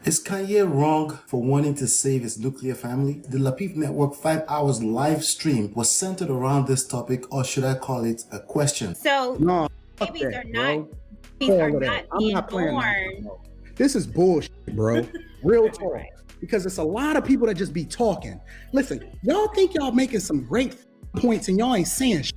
Is Kanye wrong for wanting to save his nuclear family? The Lapeef Network 5 hours live stream was centered around this topic, or should I call it a question? So No, fuck babies that, are bro. not babies are All of not that. I'm being not playing that. born. No. This is bullshit, bro. Real talk. Right. Because it's a lot of people that just be talking. Listen, y'all think y'all making some great points and y'all ain't saying shit.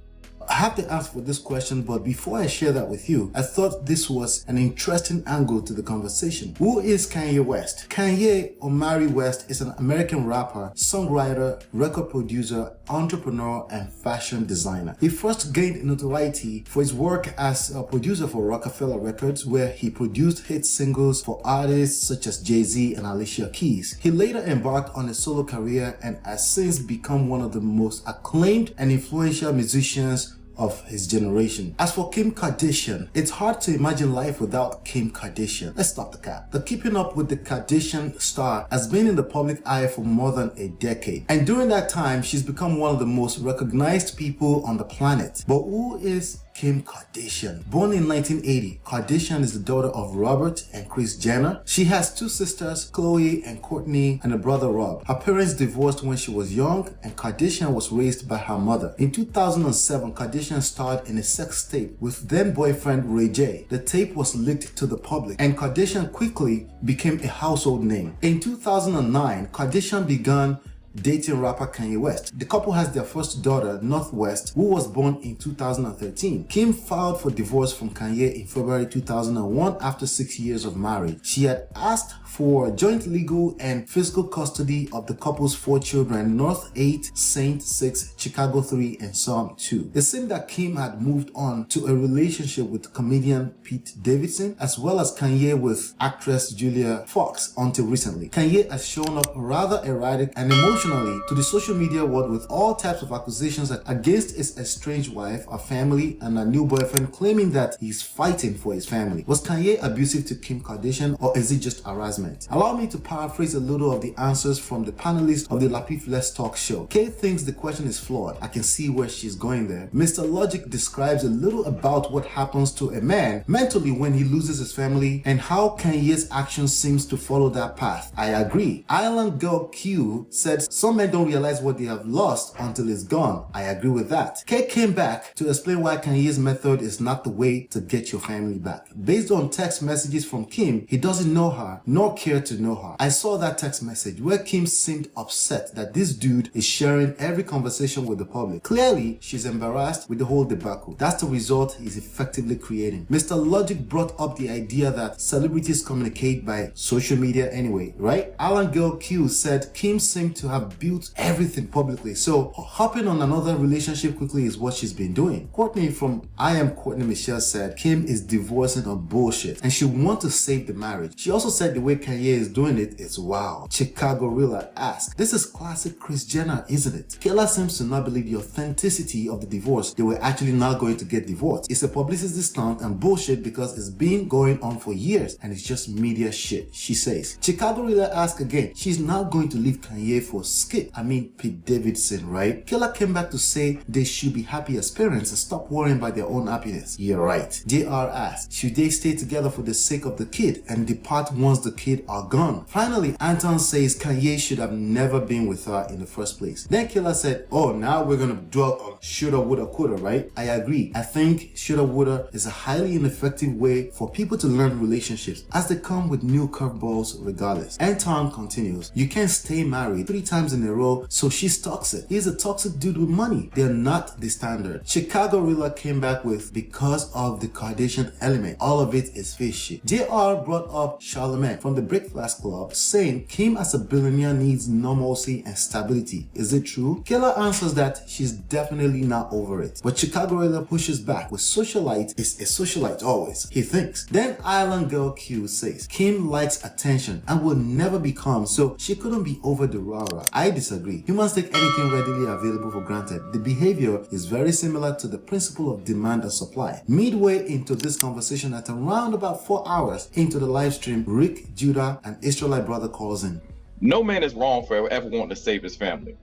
I have to ask for this question, but before I share that with you, I thought this was an interesting angle to the conversation. Who is Kanye West? Kanye Omari West is an American rapper, songwriter, record producer, entrepreneur, and fashion designer. He first gained notoriety for his work as a producer for Roc-A-Fella Records, where he produced hit singles for artists such as Jay-Z and Alicia Keys. He later embarked on a solo career and has since become one of the most acclaimed and influential musicians of his generation. As for Kim Kardashian, it's hard to imagine life without Kim Kardashian. Let's stop the cap. The keeping up with the Kardashian star has been in the public eye for more than a decade. And during that time, she's become one of the most recognized people on the planet. But who is Kim Kardashian? Born in 1980, Kardashian is the daughter of Robert and Kris Jenner. She has two sisters, Khloe and Kourtney, and a brother, Rob. Her parents divorced when she was young, and Kardashian was raised by her mother. In 2007, Kardashian starred in a sex tape with then-boyfriend Ray J. The tape was leaked to the public, and Kardashian quickly became a household name. In 2009, Kardashian began dating rapper Kanye West. The couple has their first daughter, Northwest, who was born in 2013. Kim filed for divorce from Kanye in February 2001 after 6 years of marriage. She had asked for joint legal and physical custody of the couple's 4 children, North 8, Saint 6, Chicago 3, and Psalm 2. It seemed that Kim had moved on to a relationship with comedian Pete Davidson, as well as Kanye with actress Julia Fox until recently. Kanye has shown up rather erratic and emotional to the social media world with all types of accusations against his estranged wife, her family, and her new boyfriend, claiming that he's fighting for his family. Was Kanye abusive to Kim Kardashian, or is it just harassment? Allow me to paraphrase a little of the answers from the panelists of the Lapeef Let's Talk show. Kay thinks the question is flawed. I can see where she's going there. Mr. Logic describes a little about what happens to a man mentally when he loses his family and how Kanye's action seems to follow that path. I agree. Island Girl Q said some men don't realize what they have lost until it's gone. I agree with that. Kay came back to explain why Kanye's method is not the way to get your family back. Based on text messages from Kim, he doesn't know her nor care to know her. I saw that text message where Kim seemed upset that this dude is sharing every conversation with the public. Clearly, she's embarrassed with the whole debacle. That's the result he's effectively creating. Mr. Logic brought up the idea that celebrities communicate by social media anyway, right? Alan Girl Q said Kim seemed to have built everything publicly, so hopping on another relationship quickly is what she's been doing. Kourtney from I Am Kourtney Michelle said Kim is divorcing on bullshit and she wants to save the marriage. She also said the way Kanye is doing it is wow. Chicago Rilla asked, this is classic Kris Jenner, isn't it? Kayla seems to not believe the authenticity of the divorce. They were actually not going to get divorced. It's a publicity stunt and bullshit because it's been going on for years and it's just media shit, she says. Chicago Rilla asked again, she's not going to leave Kanye for Skip, Pete Davidson, right? Killer came back to say they should be happy as parents and stop worrying about their own happiness. You're right. JR asked, should they stay together for the sake of the kid and depart once the kid are gone? Finally, Anton says Kanye should have never been with her in the first place. Then Killer said, oh, now we're gonna dwell on shoulda, woulda, coulda, right? I agree. I think shoulda, woulda is a highly ineffective way for people to learn relationships as they come with new curveballs regardless. Anton continues, you can't stay married 3 times in a row, so she's toxic. He's a toxic dude with money. They're not the standard. Chicago Rilla came back with because of the Kardashian element. All of it is fish shit. JR brought up Charlamagne from the Breakfast Club saying Kim as a billionaire needs normalcy and stability. Is it true? Kayla answers that she's definitely not over it. But Chicago Rilla pushes back with socialite is a socialite always, he thinks. Then Island Girl Q says Kim likes attention and will never be calm, so she couldn't be over the rah-rah. I disagree. Humans take anything readily available for granted. The behavior is very similar to the principle of demand and supply. Midway into this conversation at around about 4 hours into the live stream, Rick, Judah, and Israelite brother calls in. No man is wrong for ever wanting to save his family.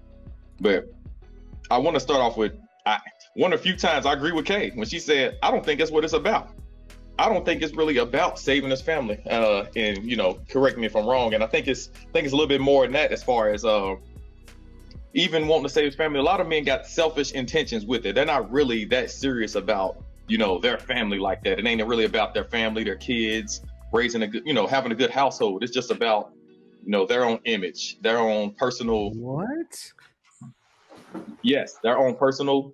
But I want to start off with, one of the few times I agree with Kay when she said, I don't think that's what it's about. I don't think it's really about saving his family. And you know, correct me if I'm wrong. And I think it's a little bit more than that, as far as even wanting to save his family. A lot of men got selfish intentions with it. They're not really that serious about, you know, their family like that. It ain't really about their family, their kids, raising a good, you know, having a good household. It's just about, you know, their own image, their own personal. What? Yes, their own personal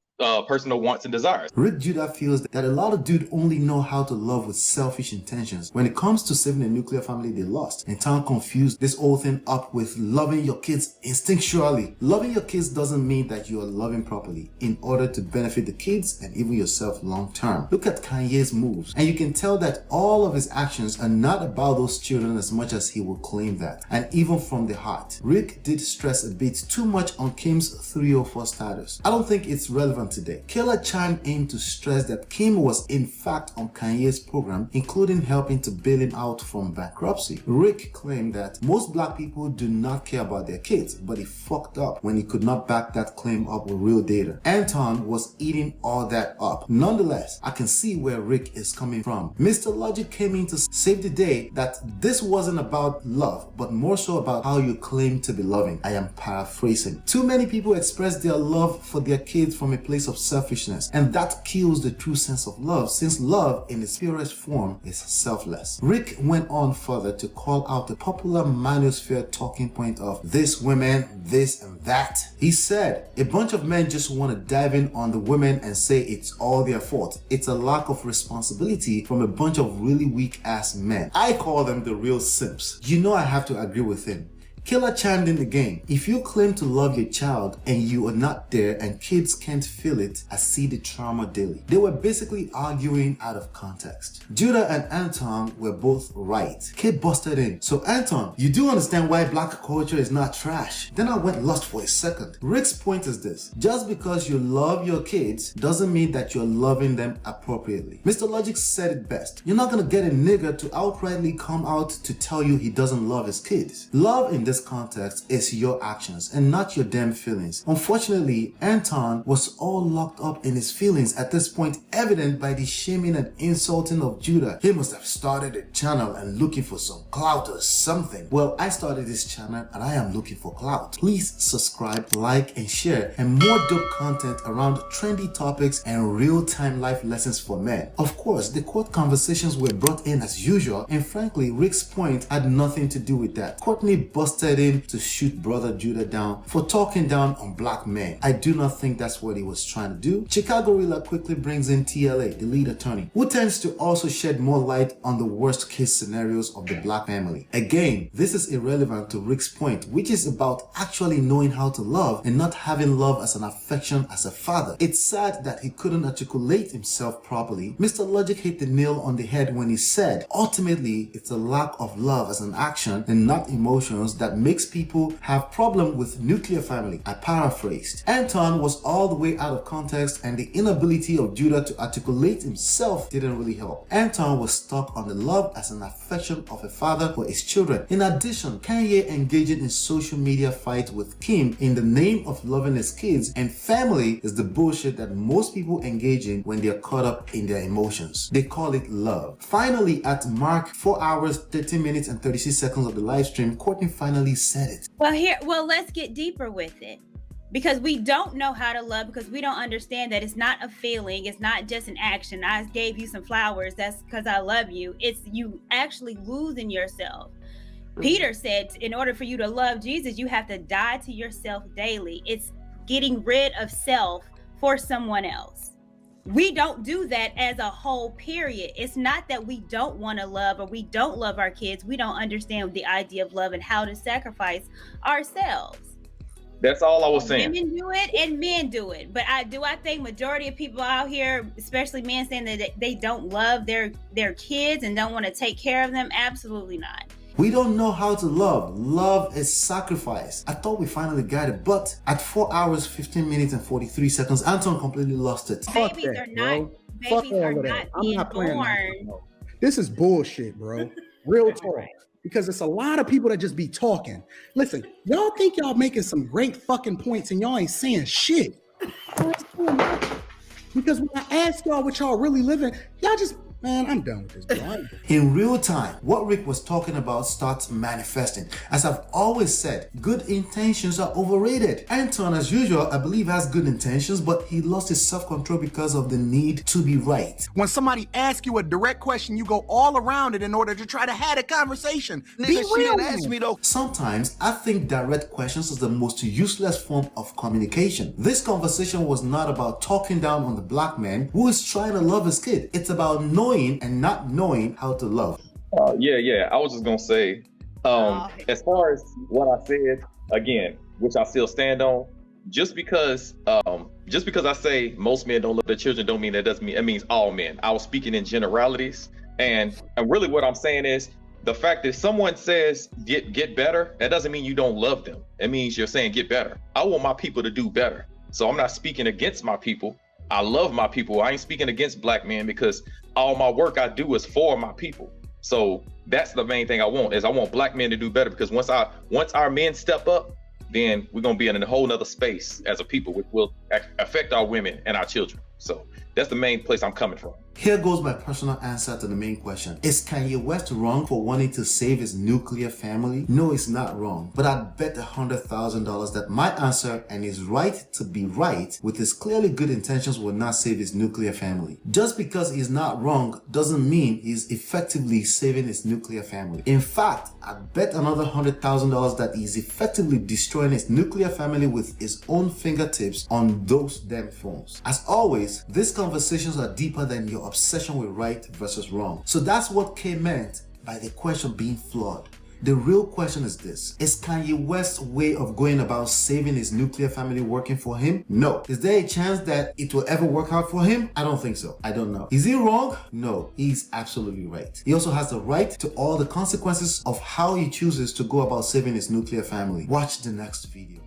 wants and desires. Rick Judah feels that a lot of dudes only know how to love with selfish intentions. When it comes to saving a nuclear family they lost, and Tom confused this whole thing up with loving your kids instinctually. Loving your kids doesn't mean that you are loving properly in order to benefit the kids and even yourself long term. Look at Kanye's moves, and you can tell that all of his actions are not about those children as much as he will claim that. And even from the heart, Rick did stress a bit too much on Kim's 304 status. I don't think it's relevant today. Killer chimed in to stress that Kim was in fact on Kanye's program, including helping to bail him out from bankruptcy. Rick claimed that most black people do not care about their kids, but he fucked up when he could not back that claim up with real data. Anton was eating all that up. Nonetheless, I can see where Rick is coming from. Mr. Logic came in to save the day that this wasn't about love, but more so about how you claim to be loving. I am paraphrasing. Too many people express their love for their kids from a place of selfishness, and that kills the true sense of love, since love in its purest form is selfless. Rick went on further to call out the popular manosphere talking point of this women, this and that. He said, a bunch of men just want to dive in on the women and say it's all their fault. It's a lack of responsibility from a bunch of really weak ass men. I call them the real simps. You know I have to agree with him. Killer chimed in again. If you claim to love your child and you are not there and kids can't feel it, I see the trauma daily. They were basically arguing out of context. Judah and Anton were both right. Kid busted in. So Anton, you do understand why black culture is not trash. Then I went lost for a second. Rick's point is this. Just because you love your kids doesn't mean that you're loving them appropriately. Mr. Logic said it best. You're not gonna get a nigga to outrightly come out to tell you he doesn't love his kids. Love in this context is your actions and not your damn feelings. Unfortunately, Anton was all locked up in his feelings at this point, evident by the shaming and insulting of Judah. He must have started a channel and looking for some clout or something. Well, I started this channel and I am looking for clout. Please subscribe, like, and share, and more dope content around trendy topics and real-time life lessons for men. Of course, the court conversations were brought in as usual, and frankly, Rick's point had nothing to do with that. Courtney busted in to shoot brother Judah down for talking down on black men. I do not think that's what he was trying to do. Chicago Rilla quickly brings in TLA, the lead attorney, who tends to also shed more light on the worst case scenarios of the black family. Again, this is irrelevant to Rick's point, which is about actually knowing how to love and not having love as an affection as a father. It's sad that he couldn't articulate himself properly. Mr. Logic hit the nail on the head when he said, ultimately, it's a lack of love as an action and not emotions that makes people have problem with nuclear family. I paraphrased. Anton was all the way out of context, and the inability of Judah to articulate himself didn't really help. Anton was stuck on the love as an affection of a father for his children. In addition, Kanye engaging in social media fights with Kim in the name of loving his kids and family is the bullshit that most people engage in when they're caught up in their emotions. They call it love. Finally, at mark 4 hours, 13 minutes and 36 seconds of the live stream, Courtney finally said it. Well, let's get deeper with it, because we don't know how to love, because we don't understand that it's not a feeling, it's not just an action. I gave you some flowers, that's because I love you. It's you actually losing yourself. Peter said, in order for you to love Jesus, you have to die to yourself daily. It's getting rid of self for someone else. We don't do that as a whole, period. It's not that we don't want to love or we don't love our kids. We don't understand the idea of love and how to sacrifice ourselves. That's all I was saying. Women do it and men do it. But I think majority of people out here, especially men, saying that they don't love their kids and don't want to take care of them. Absolutely not. We don't know how to love. Love is sacrifice. I thought we finally got it, but at 4 hours, 15 minutes and 43 seconds, Anton completely lost it. Babies are not being born. This is bullshit, bro. Real talk. Because it's a lot of people that just be talking. Listen, y'all think y'all making some great fucking points and y'all ain't saying shit. Because when I ask y'all what y'all really living, y'all just Man, I'm done with this, bro. In real time, what Rick was talking about starts manifesting. As I've always said, good intentions are overrated. Anton, as usual, I believe has good intentions, but he lost his self-control because of the need to be right. When somebody asks you a direct question, you go all around it in order to try to have a conversation. Be real. Ask me though. Sometimes I think direct questions is the most useless form of communication. This conversation was not about talking down on the black man who is trying to love his kid. It's about knowing and not knowing how to love. Yeah. I was just gonna say, as far as what I said again, which I still stand on, just because I say most men don't love their children, don't mean it means all men. I was speaking in generalities, and really what I'm saying is the fact that someone says get better, that doesn't mean you don't love them. It means you're saying get better. I want my people to do better, so I'm not speaking against my people. I love my people. I ain't speaking against black men because all my work I do is for my people. So that's the main thing I want, is I want black men to do better, because once our men step up, then we're gonna be in a whole nother space as a people, which will affect our women and our children. So that's the main place I'm coming from. Here goes my personal answer to the main question. Is Kanye West wrong for wanting to save his nuclear family? No, it's not wrong. But I'd bet $100,000 that my answer and his right to be right with his clearly good intentions will not save his nuclear family. Just because he's not wrong doesn't mean he's effectively saving his nuclear family. In fact, I'd bet another $100,000 that he's effectively destroying his nuclear family with his own fingertips on those damn phones. As always, these conversations are deeper than your obsession with right versus wrong. So that's what K meant by the question being flawed. The real question is this: is Kanye West's way of going about saving his nuclear family working for him? No. Is there a chance that it will ever work out for him? I don't think so. I don't know. Is he wrong? No, he's absolutely right. He also has the right to all the consequences of how he chooses to go about saving his nuclear family. Watch the next video.